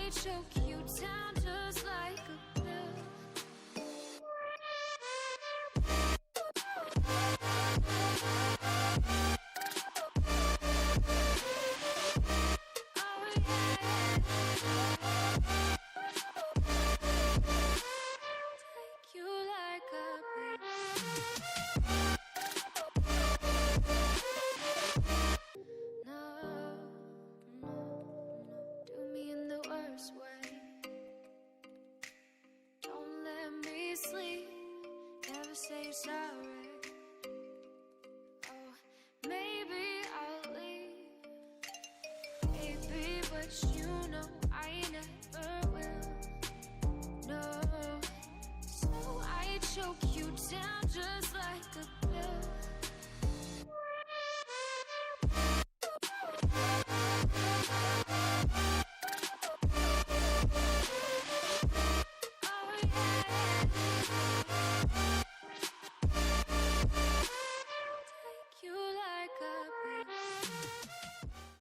I choke you down just like a pill. Oh yeah. Take you like a pill. No, do me in the worst way. Don't let me sleep, never say you're sorry. Oh, maybe I'll leave, baby, but you know I never will. No, so I choke you down just like a pill.